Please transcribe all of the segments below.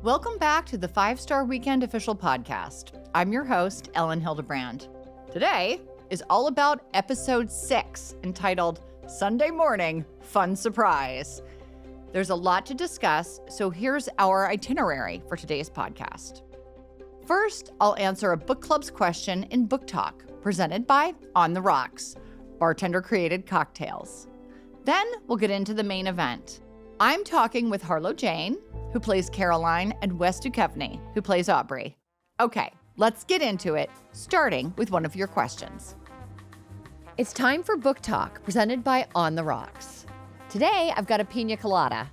Welcome back to the 5-Star Weekend Official Podcast. I'm your host, Elin Hilderbrand. Today is all about episode 6, entitled Sunday Morning Fun Surprise. There's a lot to discuss, so here's our itinerary for today's podcast. First, I'll answer a book club's question in Book Talk, presented by On the Rocks, bartender-created cocktails. Then we'll get into the main event. I'm talking with Harlow Jane, who plays Caroline, and Wes Duchovny, who plays Aubrey. Okay, let's get into it, starting with one of your questions. It's time for Book Talk, presented by On the Rocks. Today, I've got a pina colada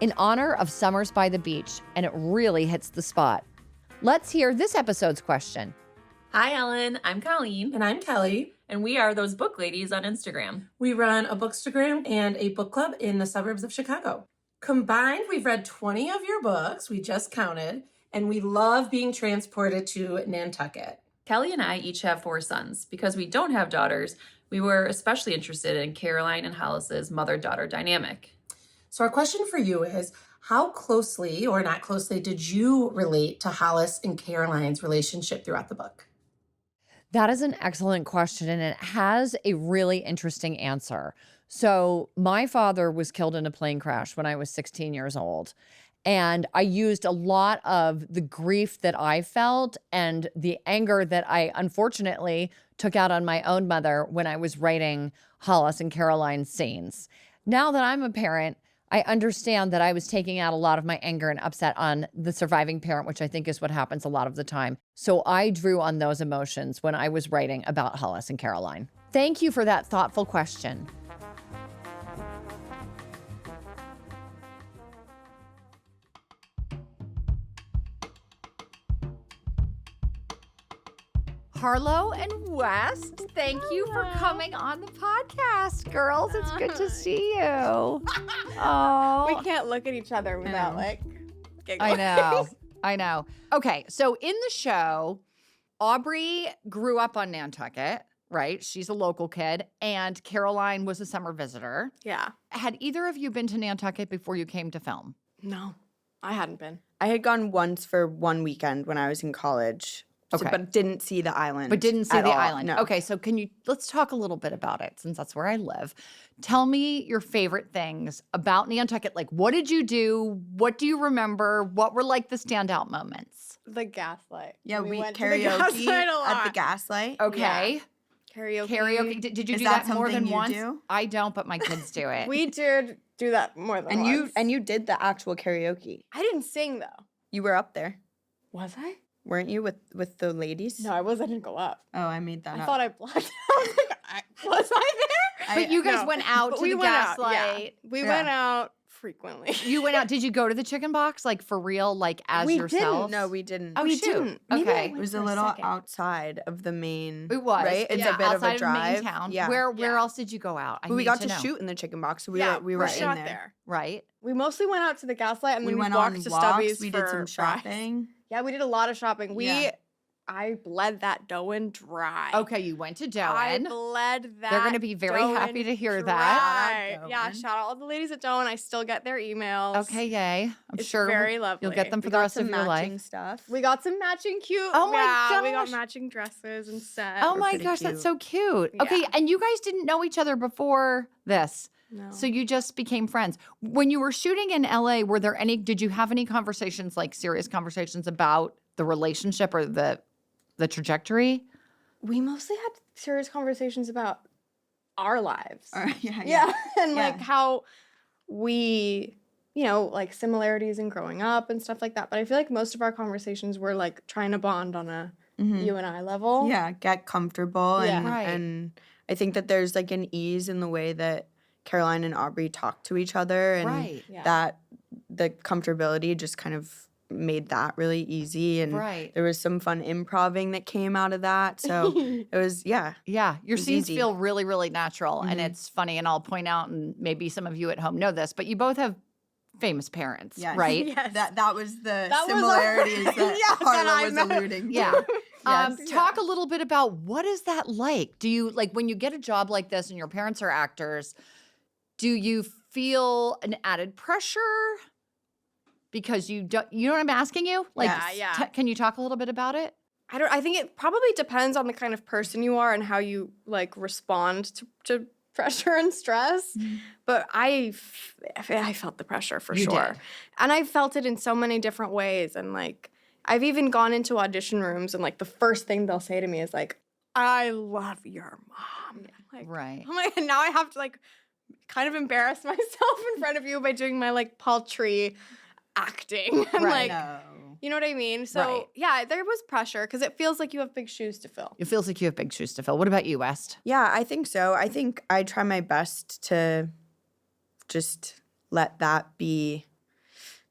in honor of summers by the beach, and it really hits the spot. Let's hear this episode's question. Hi, Ellen. I'm Colleen. And I'm Kelly. And we are those book ladies on Instagram. We run a bookstagram and a book club in the suburbs of Chicago. Combined, we've read 20 of your books, we just counted, and we love being transported to Nantucket. Kelly and I each have 4 sons. Because we don't have daughters, we were especially interested in Caroline and Hollis's mother-daughter dynamic. So our question for you is, how closely or not closely did you relate to Hollis and Caroline's relationship throughout the book? That is an excellent question, and it has a really interesting answer. So my father was killed in a plane crash when I was 16 years old. And I used a lot of the grief that I felt and the anger that I unfortunately took out on my own mother when I was writing Hollis and Caroline's scenes. Now that I'm a parent, I understand that I was taking out a lot of my anger and upset on the surviving parent, which I think is what happens a lot of the time. So I drew on those emotions when I was writing about Hollis and Caroline. Thank you for that thoughtful question. Harlow and West, thank you for coming on the podcast, girls. It's good to see you. Oh, We can't look at each other without giggling. I know. Okay, so in the show, Aubrey grew up on Nantucket, right? She's a local kid, and Caroline was a summer visitor. Yeah. Had either of you been to Nantucket before you came to film? No, I hadn't been. I had gone once for one weekend when I was in college. Okay. But didn't see the island. But didn't see at the all. island. No. Okay, so let's talk a little bit about it since that's where I live. Tell me your favorite things about Nantucket. Like, what did you do? What do you remember? What were like the standout moments? The Gaslight. Yeah, we went to the karaoke Gaslight a lot. at the Gaslight. Okay. Yeah. Karaoke. Karaoke. Did you Is do that that more than something you once? do? I don't, but my kids do it. We did do that more than once. And you did the actual karaoke. I didn't sing though. You were up there, Was I? weren't you, with the ladies? No, I was. I didn't go up. Oh, I made that I up. thought I blacked out. I was like, was I there? But you guys No. went out But to we the went Gaslight. Out, yeah. We Yeah. went out frequently. You went out. Did you go to the chicken box, like for real, like as We yourself? No, we didn't. Oh, we shoot. didn't. Maybe I Okay. It went was for a little second. outside of the main. It was. right. It's yeah, a bit outside of a drive. main town. Yeah. Where Yeah. else did you go out? I But we need got to know. shoot in the chicken box, so we Yeah, were in shot there. Right. We mostly went out to the Gaslight and then We we went walked on to walks. Stubby's We for did some fries. shopping. Yeah, we did a lot of shopping. Yeah. I bled that Doan dry. Okay, you went to I Doan. bled that. They're gonna be very Doan happy to hear dry. that. Yeah, Doan. shout out all the ladies at Doan. I still get their emails. Okay, yay. I'm It's sure very lovely. you'll get them for We the got rest of some your matching life. stuff. We got some matching cute. Oh my yeah, we gosh. got matching dresses and set. Oh We're my pretty gosh, that's cute. so cute. Okay, Yeah. and you guys didn't know each other before this. No. So you just became friends. When you were shooting in LA, did you have any conversations, like serious conversations about the relationship or the trajectory? we mostly had serious conversations about our lives. Yeah. Yeah, and Yeah. like how we, like similarities in growing up and stuff like that. But I feel like most of our conversations were like trying to bond on a you and I level. Yeah, get comfortable. Yeah. And, Right. and I think that there's like an ease in the way that Caroline and Aubrey talk to each other. And Right. Yeah. that the comfortability just kind of made that really easy. And Right. there was some fun improving that came out of that. So it was, yeah. Yeah, your was scenes easy. feel really, really natural, and Mhm. it's funny. And I'll point out, and maybe some of you at home know this, but you both have famous parents, Yes. right? Yes. That was the That was our- similarities that Yes, that Harlow I was meant. alluding to. Yeah. Yes. Talk a little bit about what is that like? Do you like when you get a job like this and your parents are actors? Do you feel an added pressure because you don't, you know what I'm asking you? Like, Yeah. can you talk a little bit about it? I think it probably depends on the kind of person you are and how you like respond to pressure and stress. But I felt the pressure for You sure. did. And I felt it in so many different ways. And like, I've even gone into audition rooms and like the first thing they'll say to me is like, I love your mom. Like, Right. I'm like, and now I have to like kind of embarrass myself in front of you by doing my like paltry acting. And Right. like, you know what I mean? So, Right. yeah, there was pressure because it feels like you have big shoes to fill. It feels like you have big shoes to fill. What about you, West? Yeah, I think so. I think I try my best to just let that be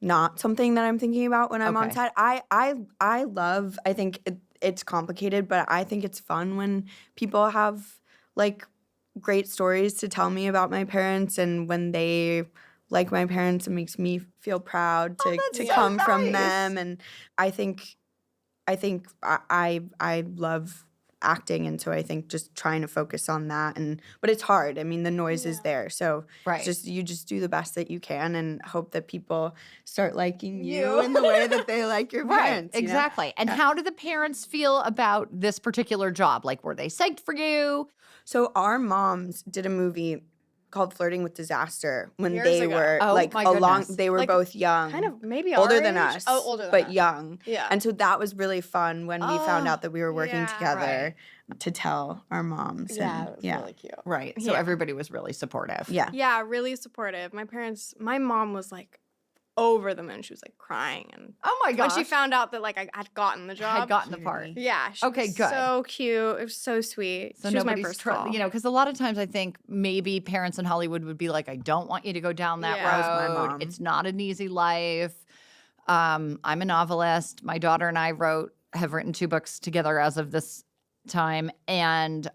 not something that I'm thinking about when I'm on Okay. set. I love, I think it's complicated, but I think it's fun when people have like great stories to tell me about my parents, and when they like my parents, it makes me feel proud to so come from nice. them. And I think I love acting, and so I think just trying to focus on that. But it's hard. I mean, the noise is there, so Right. you just do the best that you can and hope that people start liking you in the way that they like your parents. Right, exactly. And how did the parents feel about this particular job? Like, were they psyched for you? So our moms did a movie called Flirting with Disaster when Years they ago. were Oh, like my along. goodness. They were Like, both young, Kind of maybe older our than age. us. Oh, older than but us. young. Yeah. And so that was really fun when we found out that we were working yeah. together to tell our moms. Yeah, and, it was really cute. Right. So Yeah. everybody was really supportive. Yeah. Yeah, really supportive. My mom was like over the moon. She was like crying. And Oh my when gosh. she found out that like I had gotten the job. had gotten the part. Yeah. She Okay, was good. so cute. It was so sweet. So she was my nobody's first call. you know, because a lot of times I think maybe parents in Hollywood would be like, I don't want you to go down that Yeah. road. That was my mom. It's not an easy life. I'm a novelist. My daughter and I have written 2 books together as of this time. And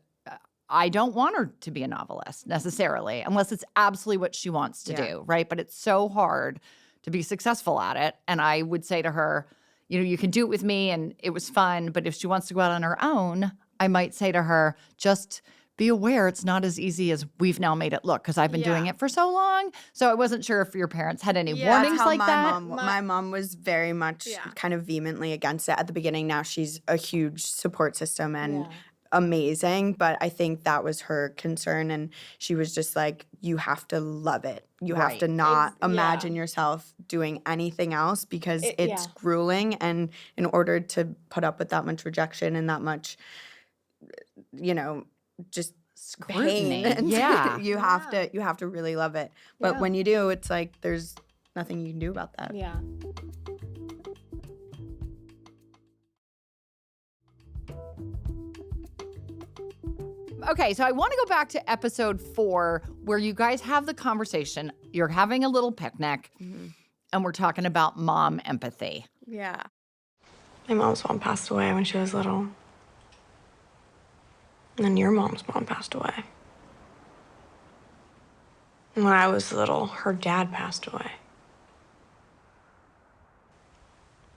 I don't want her to be a novelist necessarily, unless it's absolutely what she wants to do, right? But it's so hard to be successful at it. And I would say to her, you know, you can do it with me and it was fun, but if she wants to go out on her own, I might say to her, just be aware it's not as easy as we've now made it look, because I've been doing Yeah. it for so long. So I wasn't sure if your parents had any Yeah, warnings That's how like that. my mom was very much kind of vehemently against it at the beginning. Now she's a huge support system and amazing, but I think that was her concern, and she was just like, you have to love it. You have Right. to not imagine yourself doing anything else, because it's grueling, and in order to put up with that much rejection and that much, you know, just Scrutiny. pain, and Yeah. you have to really love it. But when you do, it's like there's nothing you can do about that. Yeah. Okay, so I want to go back to episode 4 where you guys have the conversation. You're having a little picnic, and we're talking about mom empathy. Yeah. My mom's mom passed away when she was little. And then your mom's mom passed away. And when I was little, her dad passed away.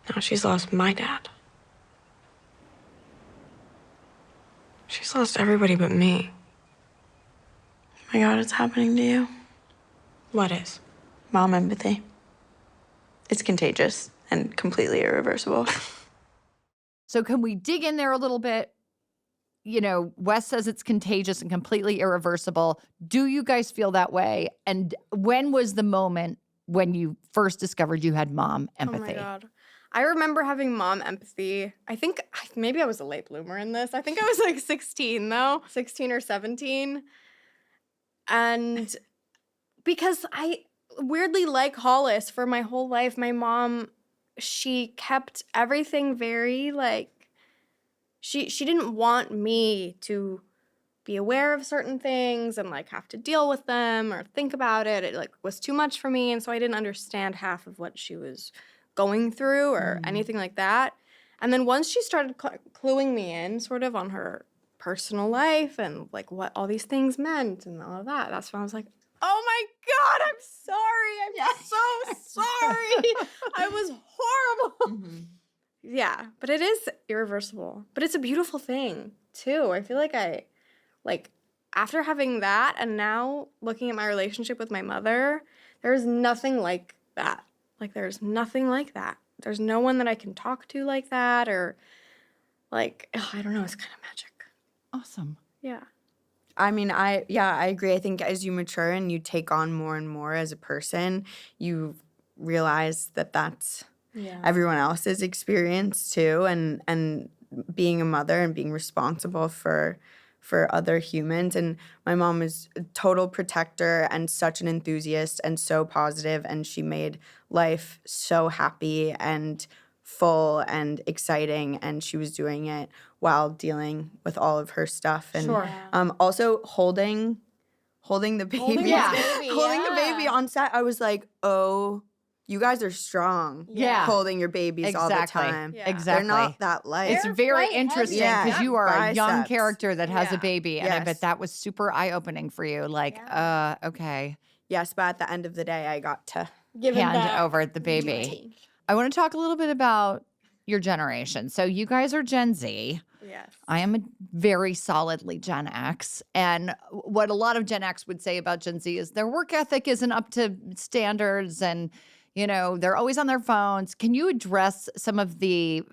Now she's lost my dad. She's lost everybody but me. Oh my God, it's happening to you? What is? Mom empathy. It's contagious and completely irreversible. So can we dig in there a little bit? You know, Wes says it's contagious and completely irreversible. Do you guys feel that way? And when was the moment when you first discovered you had mom empathy? Oh my God. I remember having mom empathy. I think maybe I was a late bloomer in this. I think I was like 16 though, 16 or 17. And because I weirdly like Hollis for my whole life, my mom, she kept everything very like, she didn't want me to be aware of certain things and like have to deal with them or think about it. It like was too much for me. And so I didn't understand half of what she was going through or anything like that. And then once she started cluing me in sort of on her personal life and like what all these things meant and all of that, that's when I was like, oh my God, I'm sorry. I'm so sorry. I was horrible. Yeah, but it is irreversible. But it's a beautiful thing too. I feel like after having that and now looking at my relationship with my mother, there's nothing like that. Like, there's nothing like that. There's no one that I can talk to like that, or like, I don't know, it's kind of magic. Awesome. Yeah. I mean, I agree. I think as you mature and you take on more and more as a person, you realize that that's everyone else's experience too, and being a mother and being responsible for other humans. And my mom was a total protector and such an enthusiast and so positive, and she made life so happy and full and exciting, and she was doing it while dealing with all of her stuff. And also holding the baby. Holding the baby on set. I was like, oh, you guys are strong. Yeah. Holding your babies all the time. Yeah. Exactly. They're not that light. It's very quite interesting heavy. because you are a young Biceps. character that has a Yeah. baby, and I Yes. bet that was super eye-opening for you. Like, okay, Yes, but at the end of the day, I got to hand over the baby. I want to talk a little bit about your generation. So you guys are Gen Z. Yes. I am a very solidly Gen X. And what a lot of Gen X would say about Gen Z is their work ethic isn't up to standards, and, you know, they're always on their phones. Can you address some of the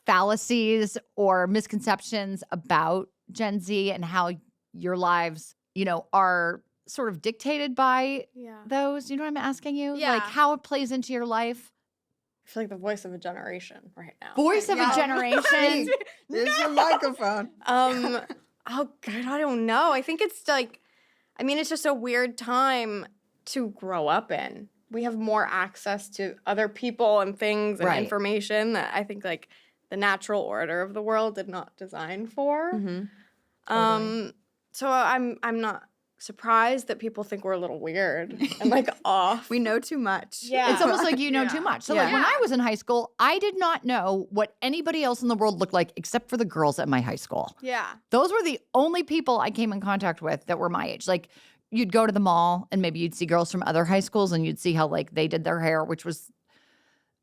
fallacies or misconceptions about Gen Z and how your lives, you know, are sort of dictated by those? You know what I'm asking you? Yeah. Like how it plays into your life? I feel like the voice of a generation right now. Voice of a generation. There's your microphone. Oh God, I don't know. I think it's like, I mean, it's just a weird time to grow up in. We have more access to other people and things and Right. information that I think like the natural order of the world did not design for. So I'm not surprised that people think we're a little weird and like off. We know too much. Yeah. It's almost like you know too much. So like when I was in high school, I did not know what anybody else in the world looked like except for the girls at my high school. Yeah. Those were the only people I came in contact with that were my age. Like you'd go to the mall and maybe you'd see girls from other high schools and you'd see how like they did their hair, which was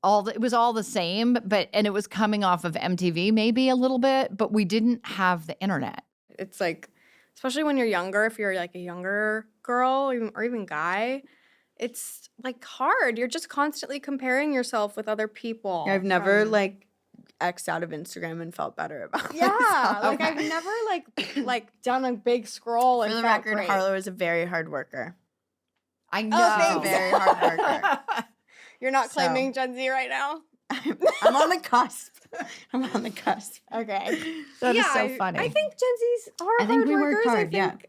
it was all the same, and it was coming off of MTV maybe a little bit, but we didn't have the internet. It's like, especially when you're younger, if you're like a younger girl or even guy, it's like hard. You're just constantly comparing yourself with other people. I've never like X'd out of Instagram and felt better about Yeah, myself. like I've never like done a big scroll and For the felt record, great. Harlow is a very hard worker. I know. thanks. Very hard worker. You're not So- claiming Gen Z right now? I'm on the cusp. I'm on the cusp. Okay. That is so funny. I think Gen Zs are I think hard we work workers. hard,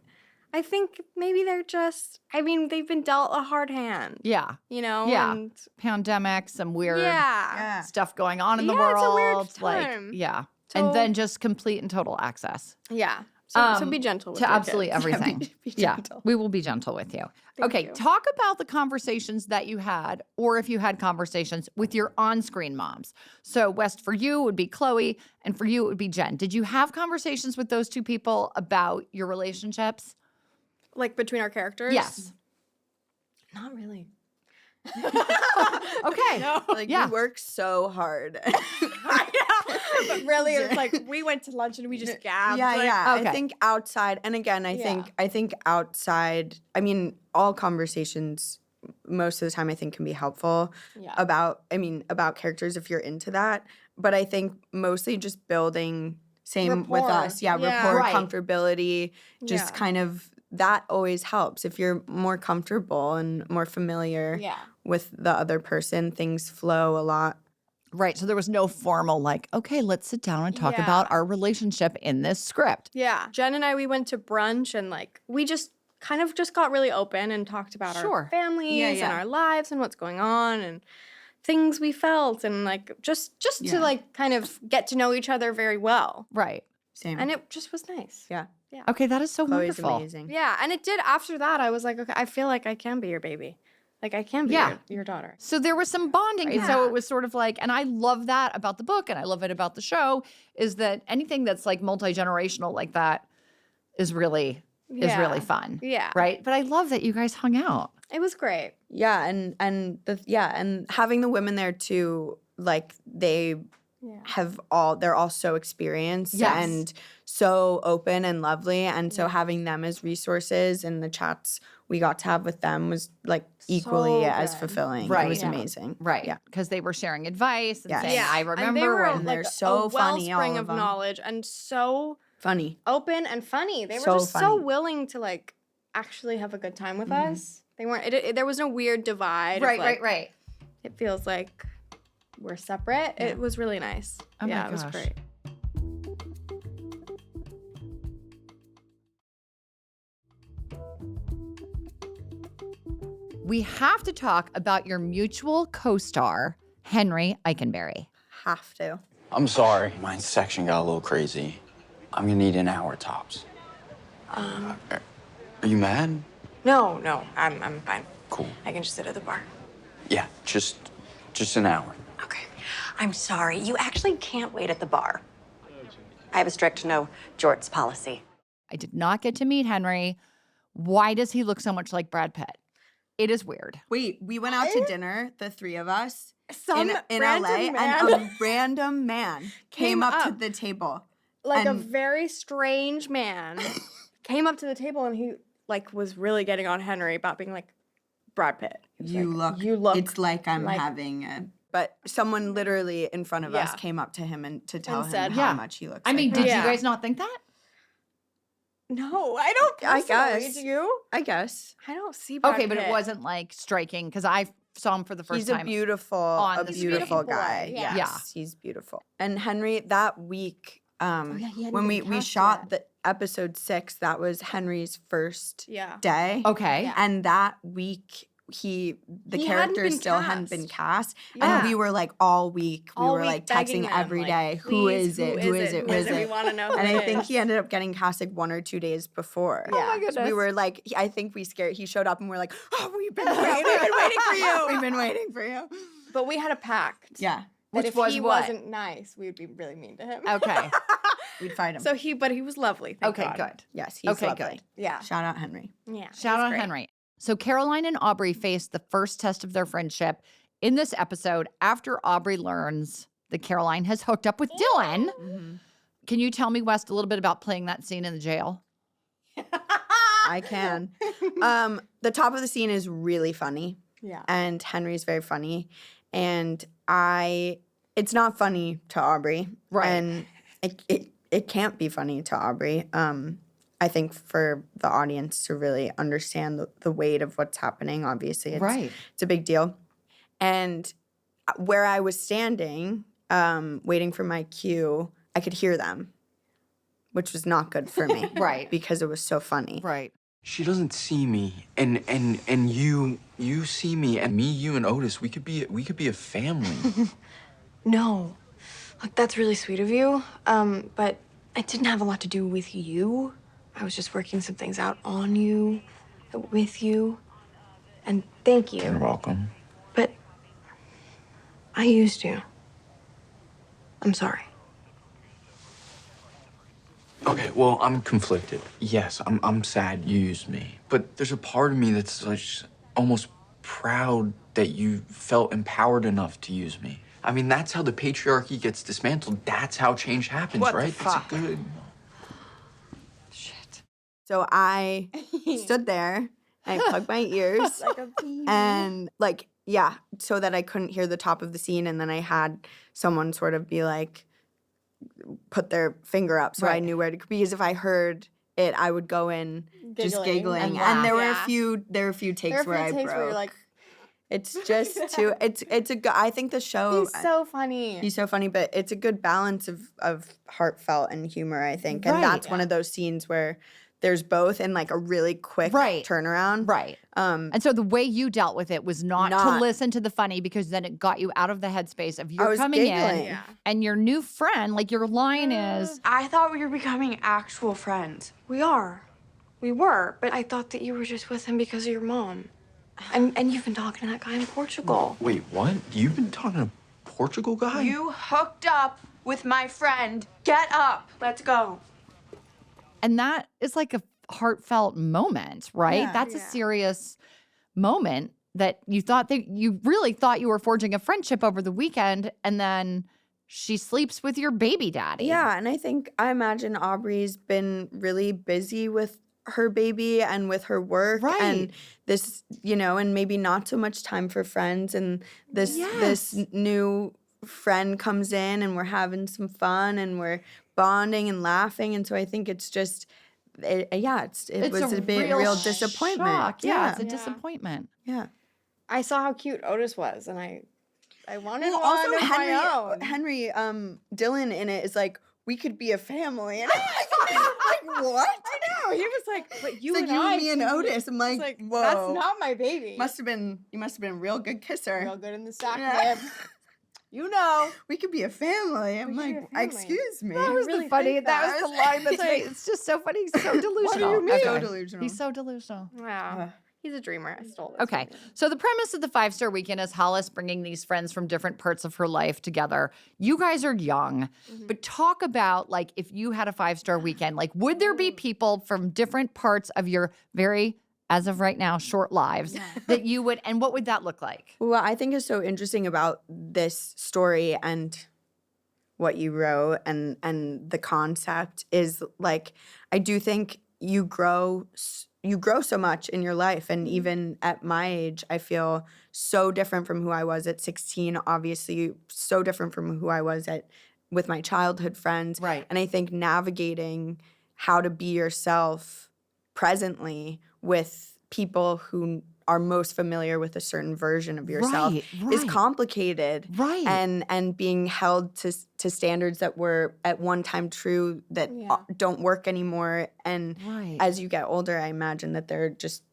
I think maybe they're just, I mean, they've been dealt a hard hand, Yeah. you know? Yeah. And Pandemic, some weird yeah. stuff going on in the Yeah, world. it's a weird time. Like, yeah. So- And then just complete and total access. Yeah. So be gentle with to your absolutely kids. everything. Be Yeah, gentle. we will be gentle with you. Okay, you. talk about the conversations that you had, or if you had conversations with your on-screen moms. So, West, for you it would be Chloe, and for you it would be Jen. Did you have conversations with those two people about your relationships? Like between our characters? Yes. Not really. Okay. Like Yeah. we work so hard. But really, it's like we went to lunch and we just gabbed. Yeah, like, yeah. Okay. I think outside, and again, I think outside. I mean, all conversations most of the time I think can be helpful Yeah. about characters if you're into that. But I think mostly just building with Rapport. us, Yeah. rapport, Right. comfortability, just Yeah. kind of that always helps. If you're more comfortable and more familiar Yeah. with the other person, things flow a lot. Right. So there was no formal, like, okay, let's sit down and talk Yeah. about our relationship in this script. Yeah. Jen and I, we went to brunch and like we just kind of just got really open and talked about Sure. our families Yeah, yeah. and our lives and what's going on and things we felt and like just Yeah. to like kind of get to know each other very well. Right. Same. And it just was nice. yeah. Okay, that is so Chloe's wonderful. amazing. Yeah. And it did after that, I was like, okay, I feel like I can be your baby. Like I can be Yeah. your daughter. So there was some bonding. And so Yeah. it was sort of like, and I love that about the book and I love it about the show, is that anything that's like multi-generational like that is really fun. Yeah. Right. But I love that you guys hung out. It was great. Yeah, and having the women there too, like they they're all so experienced Yes. and so open and lovely. And so having them as resources and the chats we got to have with them was like equally So as good. fulfilling. Right. It was Yeah. amazing. Right. Yeah. Because they were sharing advice and Yes. saying, Yeah. I And they remember were when. they're like so a funny, all wellspring of of them. knowledge and so Funny. open and funny. They were So just so funny. willing to like actually have a good time with us. They weren't. There was no weird divide. of, like, Right. It feels like we're separate. It was really nice. Oh my yeah, it was gosh. great. We have to talk about your mutual co-star, Henry Eikenberry. Have to. I'm sorry. My section got a little crazy. I'm gonna need an hour tops. Are you mad? No, I'm fine. Cool. I can just sit at the bar. Yeah, just an hour. Okay. I'm sorry. You actually can't wait at the bar. I have a strict no jorts policy. I did not get to meet Henry. Why does he look so much like Brad Pitt? It is weird. Wait, we went out to dinner, the three of us, Some in random LA, man. and a random man came up to up. the table. Like a and- very strange man came up to the table and he like was really getting on Henry about being like Brad Pitt. He was like, you look. It's like I'm like- having a. But someone literally in front of us Yeah. came up to him and to tell And him said- how Yeah. much he looks. I mean, like did him. you Yeah. guys not think that? No, I don't. I Personally, guess. do you? I guess I don't see. Brad Okay, but it Pitt. wasn't like striking because I saw him for the first he's time. a beautiful on the screen. beautiful Beautiful guy. boy, yeah. Yes, he's beautiful. And Henry, that week, yeah, he hadn't when been we cast shot yet. the episode 6, that was Henry's first Yeah. day. Okay. Yeah. And that week, the He hadn't character been still hadn't been cast. cast. Yeah. And we were like all week, we All were week like begging texting them, every like, day, who "Please, is it? Who is it? Who is We it? want to know who And it I think is. he ended up getting cast like 1 or 2 days before. Oh my So we were like, I think we scared. He showed up and we're like, oh, we've been waiting for you. We've been waiting for you. But we had a pact. Yeah, That Which if was he what? wasn't nice, we would be really mean to him. Okay. we'd fight him. But he was lovely. Thank Okay, God. good. Yes, he's Okay, lovely. good. Yeah. Shout out Henry. Yeah. Shout he's out great. Henry. So Caroline and Aubrey faced the first test of their friendship in this episode after Aubrey learns that Caroline has hooked up with Dylan. Can you tell me, West, a little bit about playing that scene in the jail? I can. The top of the scene is really funny. Yeah. And Henry's very funny. And it's not funny to Aubrey. Right. And it can't be funny to Aubrey. I think for the audience to really understand the weight of what's happening, obviously it's a big deal. And where I was standing, waiting for my cue, I could hear them, which was not good for me. Right. Because it was so funny. Right. She doesn't see me, and you see me, and me, you, and Otis. We could be a family. No. Look, that's really sweet of you. But it didn't have a lot to do with you. I was just working some things out on you, with you. And thank You're you. welcome. But I used you. I'm sorry. Okay, well, I'm conflicted. Yes, I'm sad you used me, but there's a part of me that's like almost proud that you felt empowered enough to use me. I mean, that's how the patriarchy gets dismantled. That's how change happens, What the right? fuck? It's a good. So I stood there, and I plugged my ears, and so that I couldn't hear the top of the scene, and then I had someone sort of be like, put their finger up so I Right. knew where to, because if I heard it, I would go in just giggling. and And there were laugh. there were a few takes There are where a few I takes broke. where you're like, It's just too. I think the show. he's so funny. He's so funny, but it's a good balance of heartfelt and humor, I think. And Right. that's one of those scenes where there's both in like a really quick Right. turnaround. Right. And so the way you dealt with it was not to Not- listen to the funny, because then it got you out of the headspace of you're was coming giggling. in Yeah. and your new friend, like your line is, I thought we were becoming actual friends. We are. We were, but I thought that you were just with him because of your mom. And you've been talking to that guy in Portugal. Wait, what? You've been talking to a Portugal guy? You hooked up with my friend. Get up. Let's go. and that is like a heartfelt moment, right? Yeah. That's a Yeah. serious moment that you really thought you were forging a friendship over the weekend, and then she sleeps with your baby daddy. Yeah, and I imagine Aubrey's been really busy with her baby and with her work and this, and maybe not so much time for friends, and this new friend comes in and we're having some fun and we're bonding and laughing, and so I think it's just it was a big real disappointment. Shock. Yeah, it's a disappointment. Yeah. I saw how cute Otis was, and I wanted Well, one also of my own. Henry Dylan in it is like, we could be a family, and I'm like, what? I know. He was like, but you It's and like I. me and can be-" Otis. I'm I was like, like, whoa. that's not my baby. You must have been a real good kisser. Real good in the sack, Yeah. babe. You know. We could be a family. I'm We could like, be a family. excuse me. That was really the funny. think That that. was the line that's Like, it's just so funny. He's so delusional. you mean? So delusional. He's so delusional. Wow. He's a dreamer. I stole this. Okay. from you. So the premise of the 5-star weekend is Hollis bringing these friends from different parts of her life together. You guys are young, but talk about like if you had a 5-star weekend, like would there be people from different parts of your very, as of right now, short lives that you would, and what would that look like? What I think is so interesting about this story and what you wrote and the concept is like, I do think you grow so much in your life, and even at my age, I feel so different from who I was at 16. Obviously, so different from who I was with my childhood friends. Right. And I think navigating how to be yourself presently with people who are most familiar with a certain version of yourself is complicated. Right. And being held to standards that were at one time true that don't work anymore. And as you get older, I imagine that there are just,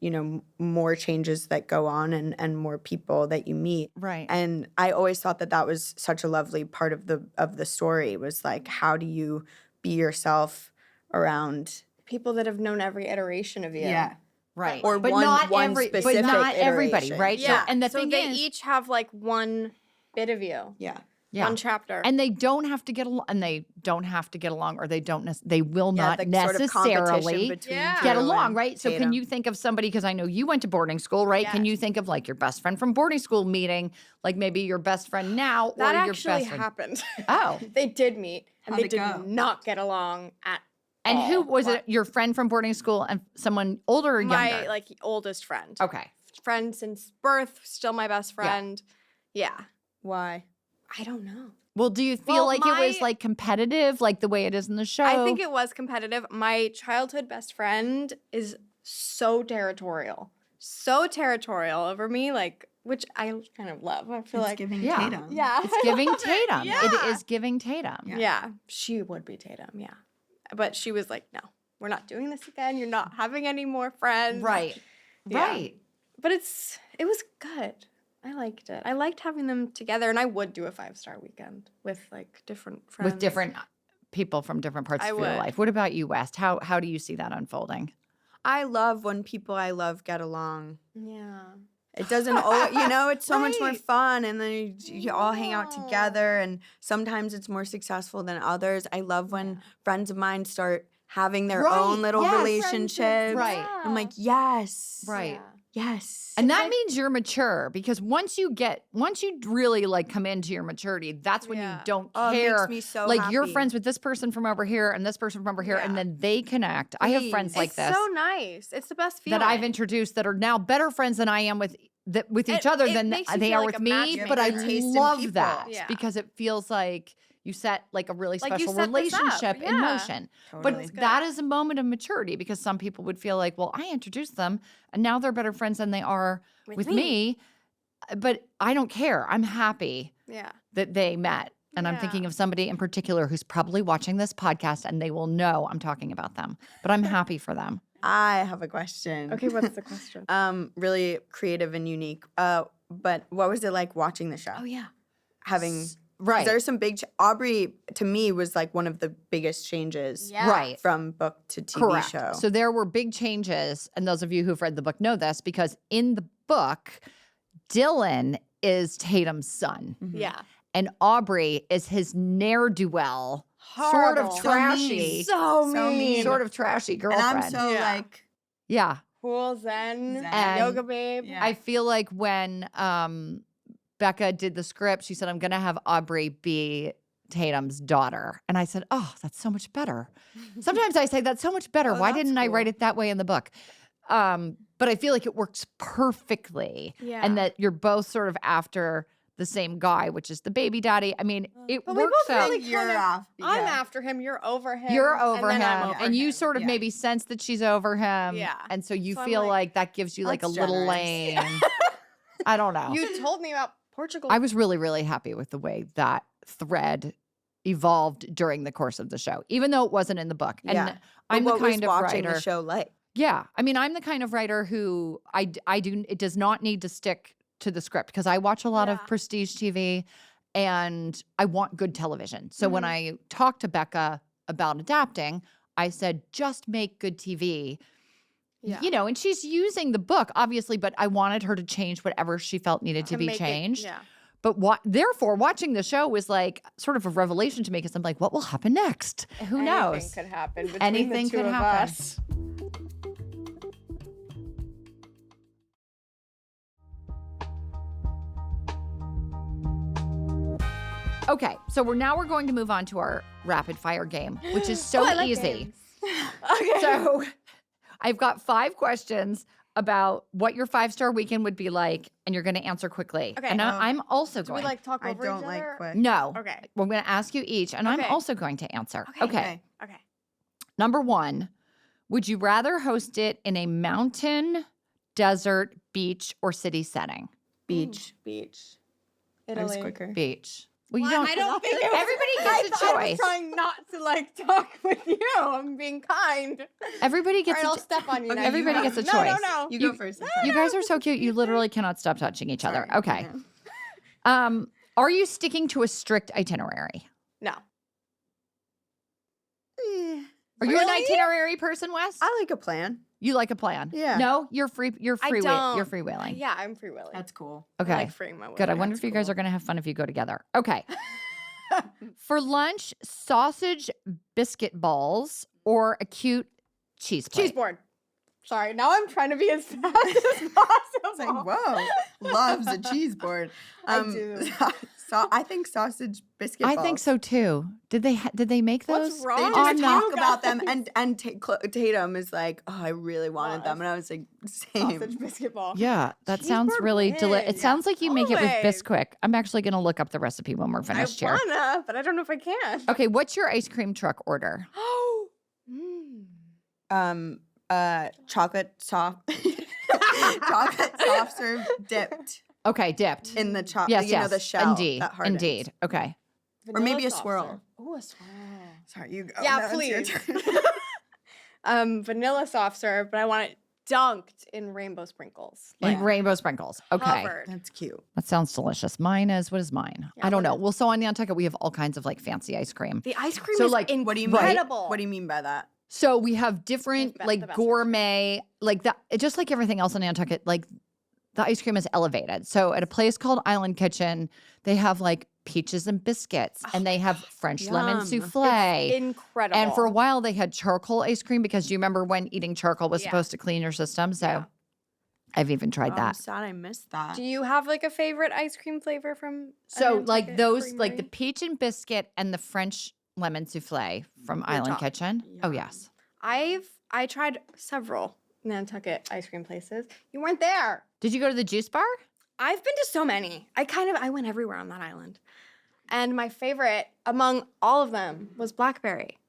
more changes that go on and more people that you meet. Right. And I always thought that was such a lovely part of the story, was like, how do you be yourself around People that have known every iteration of you. Yeah. Right. Or but one specific specific everybody, iteration. right? Yeah. So, and the so thing they is, each have like one bit of you. Yeah. One chapter. And they don't have to get along, or they will not the sort of competition necessarily between Yeah. get Drew along, and right? So can Tatum. you think of somebody, because I know you went to boarding school, right? Can you think of like your best friend from boarding school meeting, like maybe your best friend now that or your actually best friend? happened. Oh. They did meet, and How'd they it did go? not get along at And all. who was it? Your friend from boarding school and someone older or My younger? like oldest friend. Okay. Friend since birth, still my best friend. Yeah. Why? I don't know. Well, do you feel Well, like it was my- like competitive, like the way it is in the show? I think it was competitive. My childhood best friend is so territorial over me, like, which I kind of love. I feel like giving Yeah. Tatum. yeah, It's giving I love it. Tatum. Yeah. It is giving Tatum. Yeah, she would be Tatum. Yeah, but she was like, no, we're not doing this again. You're not having any more friends. Right. Yeah. Right. But it was good. I liked it. I liked having them together, and I would do a 5-star weekend with like different friends. With different people from different parts I of your would. life. What about you, West? How do you see that unfolding? I love when people I love get along. Yeah. It doesn't always, it's so much more Right. fun, and then you all hang out together, and sometimes it's more successful than others. I love when friends of mine start having their Right. own little Yes. relationships. Right. I'm like, yes. Right. Yes. And that means you're mature, because once you really like come into your maturity, that's when you Yeah. don't Oh, it makes care. me so like you're happy. friends with this person from over here and this person from over here, and Yeah. then they connect. I have friends Please. like It's this so nice. It's the best feeling. that I've introduced that are now better friends than I am with each It- other it than makes you they feel are like with a me. matchmaker. But I You get taste in love people. that Yeah. because it feels like you set like a really Like you special set this up. relationship in Yeah. motion. Totally. But that is a moment of maturity, because some people would feel like, well, I introduced them and now they're better friends than they are with me. But I don't care. I'm happy Yeah. that they met. And I'm Yeah. thinking of somebody in particular who's probably watching this podcast and they will know I'm talking about them. But I'm happy for them. I have a question. Okay, what's the question? Really creative and unique. But what was it like watching the show? Oh, yeah. Having Right. There's some big. Aubrey to me was like one of the biggest changes. Yeah. Right. From book to TV Correct. show. So there were big changes. And those of you who've read the book know this, because in the book, Dylan is Tatum's son. Yeah. And Aubrey is his ne'er-do-well, sort of Horrible. trashy, So So mean. mean. sort of trashy and girlfriend. I'm so Yeah. like, yeah. Cool Zen, Zen. yoga babe. Yeah. I feel like when Becca did the script, she said, I'm going to have Aubrey be Tatum's daughter. And I said, oh, that's so much better. Sometimes I say, that's so much better. Why didn't I write it that way in the book? But I feel like it works perfectly. Yeah. And that you're both sort of after the same guy, which is the baby daddy. I mean, it But we works both out. really You're off. I'm Yeah. after him. You're over him. You're over and him. then I'm over and you him. sort of Yeah. maybe sense that she's over him. Yeah. And so you So I'm feel like, like that gives you like a that's little generous. lane. I don't know. You told me about Portugal. I was really, really happy with the way that thread evolved during the course of the show, even though it wasn't in the book. And Yeah. I'm But the what kind was of watching writer. the show like? Yeah. I mean, I'm the kind of writer who I do, it does not need to stick to the script because I watch a lot of Yeah. prestige TV and I want good television. So when I talked to Becca about adapting, I said, just make good TV. Yeah. You know, and she's using the book, obviously, but I wanted her to change whatever she felt needed to be make it- changed. yeah. But therefore, watching the show was like sort of a revelation to me because I'm like, what will happen next? Who knows? Anything could happen between Anything the two could of happen. us. Okay, so we're going to move on to our rapid fire game, which is so Oh, I like easy. games. Okay. So I've got 5 questions about what your 5-star weekend would be like, and you're going to answer quickly. Okay. And I'm also Do we going. like talk I over don't each like other? quick. No. Okay. We're going to ask you each, and I'm Okay. also going to answer. Okay. Okay. Number 1, would you rather host it in a mountain, desert, beach, or city setting? Beach. Beach. That was Italy. quicker. Beach. Well, you Well, don't. I don't think it was, Everybody gets a I was choice. trying not to like talk with you. I'm being kind. Everybody All gets right, a I'll step on you. Okay, now. Everybody you gets a No, choice. no. You go first. You guys are so cute. You literally cannot stop touching each other. Sorry. Okay. Are you sticking to a strict itinerary? No. Are you an Really? itinerary person, Wes? I like a plan. You like a plan? Yeah. No, you're free. You're I free. don't. You're freewheeling. Yeah, I'm freewheeling. That's cool. Okay. I like freeing my will. Good. I wonder That's if you guys cool. are going to have fun if you go together. Okay. For lunch, sausage biscuit balls or a cute cheese plate? Cheese board. Sorry, now I'm trying to be as fast as possible. It's like, whoa, loves a cheese board. I do. So I think sausage biscuit I balls. think so too. Did they make those? What's wrong They with just you talk about them, guys? and Tatum is like, oh, I really wanted them, and I was like, same. Sausage biscuit ball. Yeah, that Cheese sounds board really delicious. It wins. sounds like you make it with Always. Bisquick. I'm actually going to look up the recipe when we're I finished here. wanna, but I don't know if I can. Okay, what's your ice cream truck order? Oh. Chocolate soft, chocolate soft serve dipped Okay, dipped. in the chocolate. Yes, you know, yes. the shell. Indeed. that hardens. Indeed. Okay. Or maybe a swirl. Oh, a swirl. Sorry, you go. Yeah, Now it's your please. turn. Vanilla soft serve, but I want it dunked in rainbow sprinkles. Like Yeah. rainbow sprinkles. Okay. Covered. That's cute. That sounds delicious. Mine is, what is mine? Yeah, I don't what know. is- Well, so on Nantucket, we have all kinds of like fancy ice cream. The ice cream So, is like, What do you mean? incredible. What do you mean by that? So we have different the best like ice cream. gourmet, like that, just like everything else in Nantucket, like the ice cream is elevated. So at a place called Island Kitchen, they have like peaches and biscuits and they have French lemon Yum. souffle. incredible. And for a while they had charcoal ice cream because you remember when eating charcoal was Yeah. supposed to clean your system. So Yeah. I've even tried I'm that. sad I missed that. do you have like a favorite ice cream flavor from? a So like Nantucket those, like creamery? the peach and biscuit and the French lemon souffle from Island top. Kitchen. Oh Yum. yes. I tried several Nantucket ice cream places. You weren't there. Did you go to the juice bar? I've been to so many. I went everywhere on that island. And my favorite among all of them was blackberry.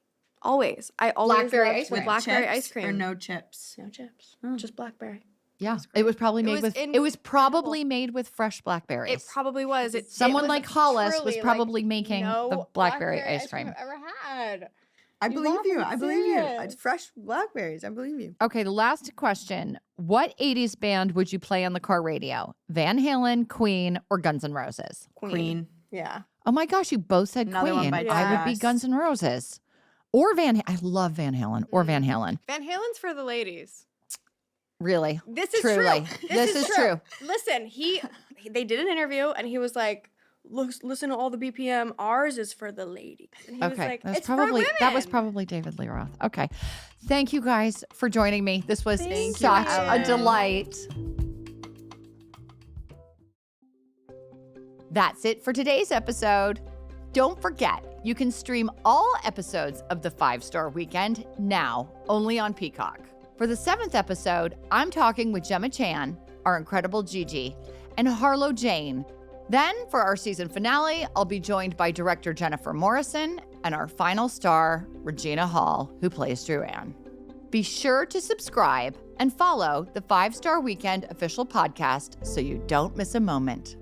Always. I always Blackberry loved ice cream. blackberry Chips ice cream. or no chips? No chips. Oh. Just blackberry. Yeah. It was probably It made was with it was probably made with fresh blackberries. It probably was. Someone it like Hollis was truly, like, probably making no the blackberry ice cream cream. I've ever had. I You believe laugh, you. I'm I believe you. serious. It's fresh blackberries. I believe you. Okay, the last question. What 80s band would you play on the car radio? Van Halen, Queen, or Guns N' Roses? Queen. Yeah. Oh my gosh, you both said Another one Queen. by I would be Jess. Guns N' Roses. Or I love Van Halen or Van Halen. Van Halen's for the ladies. Really. This is Truly. true. This is true. Listen, they did an interview and he was like, listen to all the BPM. Ours is for the ladies. And he was Okay. like, That's it's probably for women. that was probably David Lee Roth. Okay. Thank you guys for joining me. This was Thank such you. a delight. That's it for today's episode. Don't forget, You can stream all episodes of the 5-Star Weekend now, only on Peacock. For the 7th episode, I'm talking with Gemma Chan, our incredible Gigi, and Harlow Jane. Then, for our season finale, I'll be joined by director Jennifer Morrison and our final star, Regina Hall, who plays Drew-Ann. Be sure to subscribe and follow the 5-Star Weekend official podcast so you don't miss a moment.